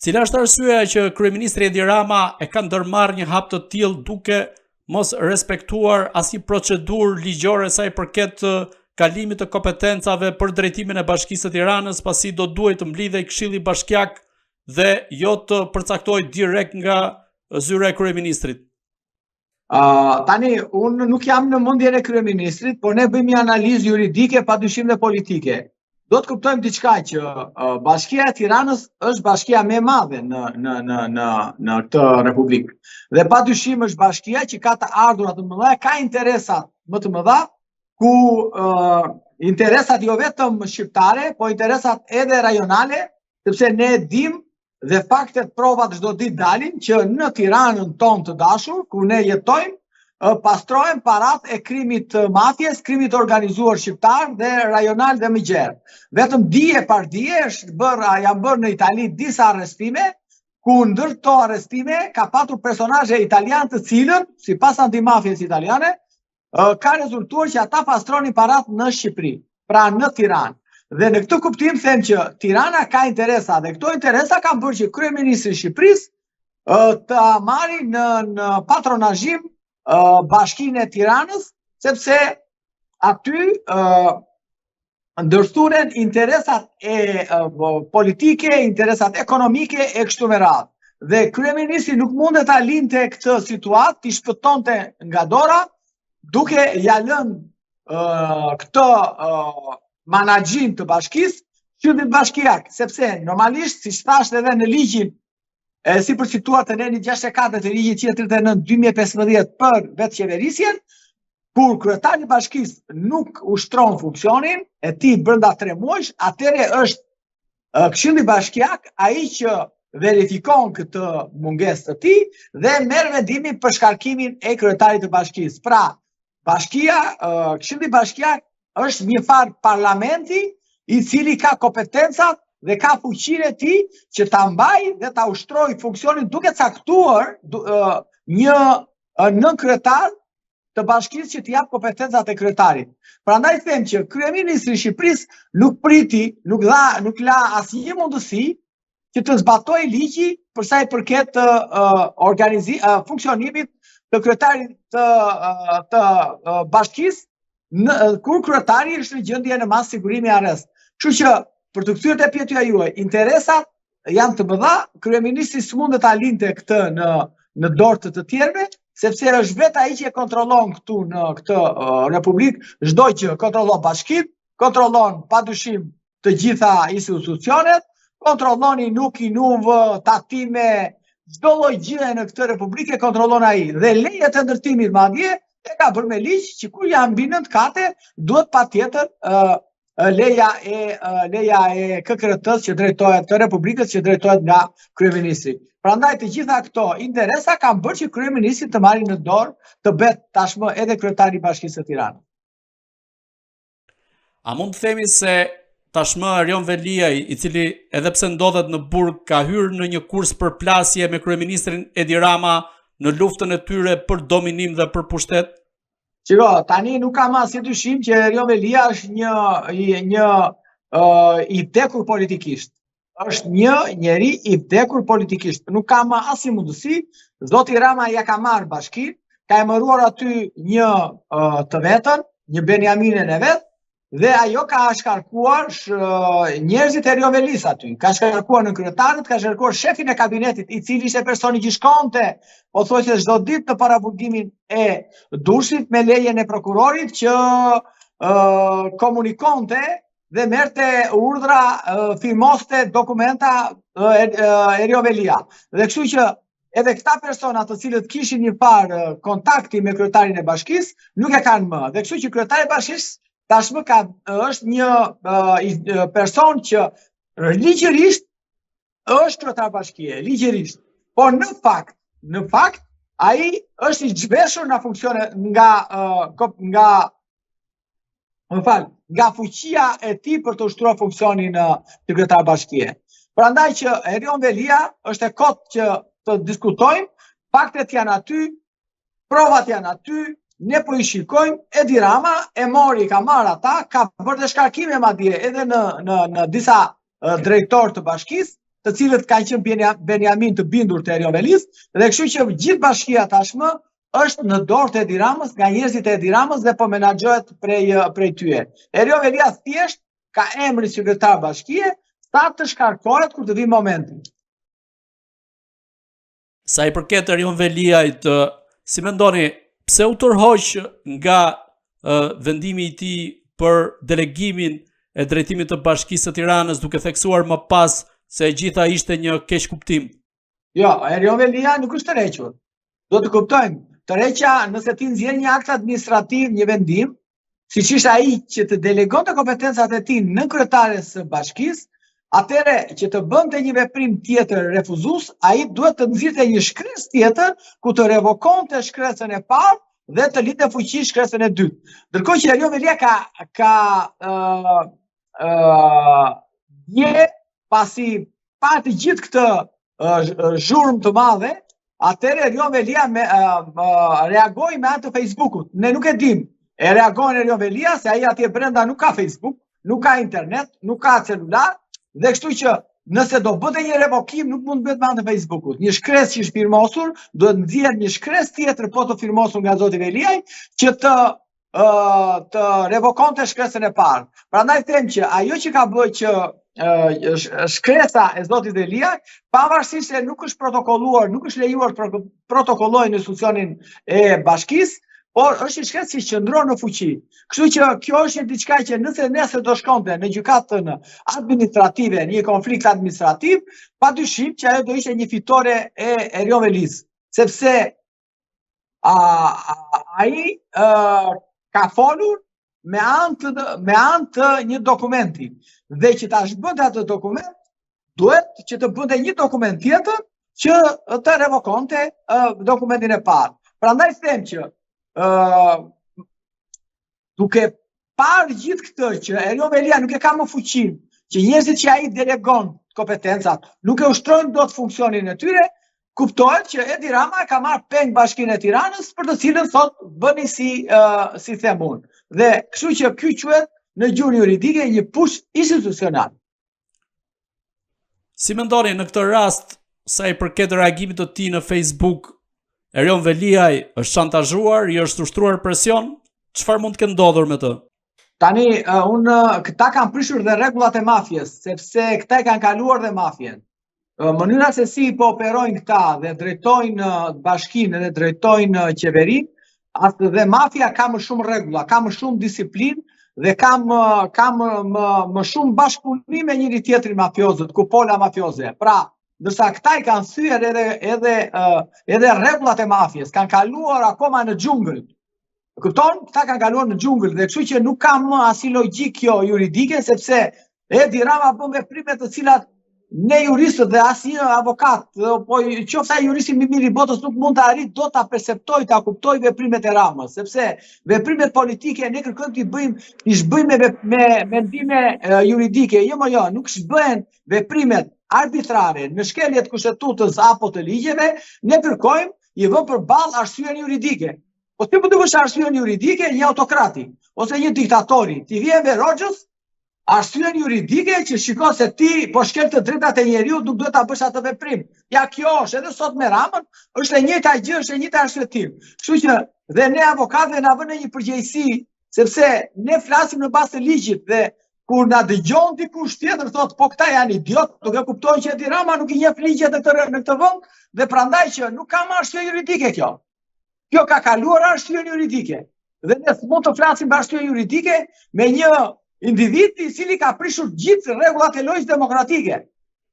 Cila është arsyeja që kryeministri Edi Rama e ka ndërmarrë një hap të tillë duke mos respektuar asnjë procedurë ligjore sa i përket kalimit të kompetencave për drejtimin e Bashkisë së Tiranës, pasi do duhet të mblidhej Këshilli Bashkiak dhe jo të përcaktohej direkt nga zyra e kryeministrit? Tani, unë nuk jam në mendjen e kryeministrit, por ne bëjmë një analizë juridike, padyshim dhe politike. Do të kuptojmë diçka që Bashkia e Tiranës është bashkia më e madhe në këtë republikë. Dhe padyshim është bashkia që ka të ardhurat të mëdha, ka interesat më të mëdha, ku interesat jo vetëm shqiptare, po interesat edhe rajonale, sepse ne dim dhe faktet provat çdo ditë dalin që në Tiranën tonë të dashur, ku ne jetojmë, pastrohen parat e krimit të mafjes, krimit të organizuar shqiptar dhe rajonal dhe më gjerë. Vetëm dije par dije janë bërë në Itali disa arrestime, ku ndër këto arrestime ka patur personazhe italianë të cilën, sipas antimafjes italiane, ka rezultuar që ata pastronin parat në Shqipëri, pra në Tiranë. Dhe në këtë kuptim them që Tirana ka interesa dhe këto interesa kanë bërë që kryeministri i Shqipërisë të marrë në patronazhim Bashkinë e Tiranës, sepse aty ndërthuren interesat politike, interesat ekonomike e kështu me radhë. Dhe kryeministri nuk mundet ta linte këtë situatë, t'i shpëtonte nga dora, duke ja lënë këtë menaxhim të bashkisë Këshillit Bashkiak, sepse normalisht, siç thashë edhe në ligjin si përcituar të neni 64 të ligjit 139/2015 për vetë qeverisjen, kur kryetari i bashkisë nuk ushtron funksionin e tij brenda 3 muajsh, atëre është Këshilli Bashkiak ai që verifikon këtë mungesë të tij dhe merr vendimin për shkarkimin e kryetarit të bashkisë. Pra, Këshilli Bashkiak është një farë parlamenti i cili ka kompetencat dhe ka fuqinë e tij që ta mbajë dhe ta ushtrojë funksionin duke caktuar një nënkryetar të bashkisë që t'i jap kompetencat e kryetarit. Prandaj them që kryeministri i Shqipërisë nuk la asnjë mundësi që të zbatojë ligji për sa i përket funksionimit të kryetarit të bashkisë, kur kryetari është në gjendje në mas sigurimi e arrest. Kështu që për të kthyer te pyetja juaj, interesat janë të mëdha, kryeministri s'mundet ta linte këtë në dorë të tjerëve, sepse është vetë ai që kontrollon këtu në këtë republikë çdo gjë, kontrollon bashkinë, kontrollon padyshim të gjitha institucionet, kontrollon nuk i nuv tatime, çdo lloj gjëje në këtë republikë kontrollon ai. Dhe lejet e ndërtimit madje e ka bërë me ligj që kur janë mbi 9 kate, duhet patjetër leja e KKRT-s që drejtohet të Republikës që drejtohet nga kryeministri. Prandaj të gjitha këto interesa kanë bërë që kryeministri të marrë në dorë të bet tashmë edhe kryetari i Bashkisë së Tiranës. A mund të themi se tashmë Erion Veliaj, i cili edhe pse ndodhet në burg, ka hyrë në një kurs përplasje me kryeministrin Edi Rama në luftën e tyre për dominim dhe për pushtet? Shiko, tani nuk kam asnjë dyshim që Erion Velia është një i vdekur politikisht. Është një njeri i vdekur politikisht. Nuk kam asnjë mundësi. Zoti Rama ja ka marrë bashkinë, ka emëruar aty një të vetën, një Benjaminin e vet, dhe ajo ka shkarkuar njerëzit e Erion Velis aty. Ka shkarkuar në kryetarët, ka shkarkuar shefin e kabinetit, i cili ishte personi që shkonte pothuajse çdo ditë në paraburgimin e Durrësit me lejen e prokurorit që komunikonte dhe merrte urdhra, firmoste dokumenta Erion Velia. Dhe kështu që edhe këta persona të cilët kishin një farë kontakti me kryetarin e bashkisë nuk e kanë më. Dhe kështu që kryetari i bashkisë tashmë është një person që ligjërisht është kryetar bashkie, ligjërisht. Por në fakt ai është i zhveshur nga funksione nga fuqia e tij për të ushtruar funksionin të kryetar bashkie. Prandaj që Erion Velia është e kotë që të diskutojmë, faktet janë aty, provat janë aty. Ne po i shikojmë, Edi Rama ka marrë ata, ka bërë dhe shkarkime madje edhe në disa drejtorë të bashkisë, të cilët kanë qenë Benjamin të bindur të Erion Velis, dhe kështu që gjithë bashkia tashmë është në dorë të Edi Ramës, nga njerëzit e Edi Ramës dhe po menaxhohet prej tyre. Erion Velia thjesht ka emrin sekretar bashkie, sa të shkarkohet kur të vi momenti. Sa i përket Erion Veliajt, si mendoni, pse u tërhoq nga vendimi i tij për delegimin e drejtimit të Bashkisë së Tiranës, duke theksuar më pas se e gjitha ishte një keq kuptim? Jo, Erion Velia nuk është tërhequr. Do të kuptojmë, tërheqja nëse ti nxjerr një akt administrativ, një vendim, siç ishte ai që të delegonte kompetencat e tij nën kryetares së bashkisë, atëre që të bënte një veprim tjetër refuzues, ai duhet të nxirrte një shkresë tjetër ku të revokonte shkresën e parë dhe të linte fuqi shkresën e dytë. Ndërkohë që Erion Velia ka dje pasi pa të gjithë këtë zhurmë të madhe, atëre Erion Velia reagoi me anë të Facebookut. Ne nuk e dim. E reagon Erion Velia se ai atje brenda nuk ka Facebook, nuk ka internet, nuk ka celular, dhe kështu që nëse do bëte një revokim nuk mund të bëhet me anë të Facebookut. Një shkresë që është firmosur, duhet nxjerrë një shkresë tjetër po të firmosur nga zoti Veliaj që të revokonte shkresën e parë. Prandaj them që ajo që ka bërë që shkresa e zotit Veliaj, pavarësisht se nuk është protokolluar, nuk është lejuar të protokollojë në institucionin e bashkisë, por është një shkresë që qëndron në fuqi. Kështu që kjo është një diçka që nëse nesër do shkonte në gjykatën administrative, një konflikt administrativ, padyshim që ajo do ishte një fitore e Erion Velis, sepse ai ka folur me anë të një dokumenti, dhe që ta shbënte atë dokument, duhet që të bënte një dokument tjetër që të revokonte dokumentin e parë. Prandaj them që duke parë gjithë këtë që Erion Velia nuk e ka më fuqinë, që njerëzit që ai delegon kompetencat nuk e ushtrojnë dot funksionin e tyre, kuptohet që Edi Rama ka marrë peng Bashkinë e Tiranës për të cilën thot bëni si them unë. Dhe kështu që ky quhet në gjuhën juridike një push institucional. Si mendoni në këtë rast, sa i përket reagimit të tij në Facebook, Erion Veliaj është shantazhuar, i është ushtruar presion? Çfarë mund të ketë ndodhur me të? Tani, këta kanë prishur dhe rregullat e mafjes, sepse këta e kanë kaluar dhe mafjen. Mënyra se si po operojnë këta dhe drejtojnë bashkinë dhe drejtojnë qeverinë, atë dhe mafja ka më shumë rregulla, ka më shumë disiplinë dhe ka më shumë bashkëpunim me njëri tjetrin mafiozët, kupola mafioze. Pra, ndërsa këta i kanë thyer edhe rregullat e mafjes, kanë kaluar akoma në xhungël. Kupton? Këta kanë kaluar në xhungël dhe kështu që nuk ka më asnjë logjik kjo juridike, sepse Edi Rama bën veprime të cilat ne juristët dhe asnjë avokat, po qoftë ai juristi më i mirë i botës nuk mund të arrijë dot ta perceptojë, ta kuptojë veprimet e Ramës, sepse veprimet politike ne kërkojmë t'i shbëjmë me mendime juridike. Jo, nuk shbëhen veprimet arbitrare në shkeljet kushtetutës apo të ligjeve, ne kërkojmë i vëmë përballë arsyeën juridike. Po ti po dukesh arsyeën juridike një autokrati ose një diktatori, ti vjen me Roxhës arsyeën juridike që shikon se ti po shkel të drejtat e njeriut, nuk duhet ta bësh atë veprim. Ja, kjo është edhe sot me Ramën, është e njëjta gjë, është e njëjta arsyetim. Kështu që dhe ne avokatëve na vënë një përgjegjësi, sepse ne flasim në bazë të ligjit dhe kur na dëgjon dikush tjetër thotë po këta janë idiot, duke kuptuar që Edi Rama nuk i njeh ligjet në këtë vend dhe prandaj që nuk ka më arsye juridike kjo. Kjo ka kaluar arsyeën juridike. Dhe ne s'mund të flasim për arsye juridike me një individ i cili ka prishur gjithë rregullat e lojës demokratike.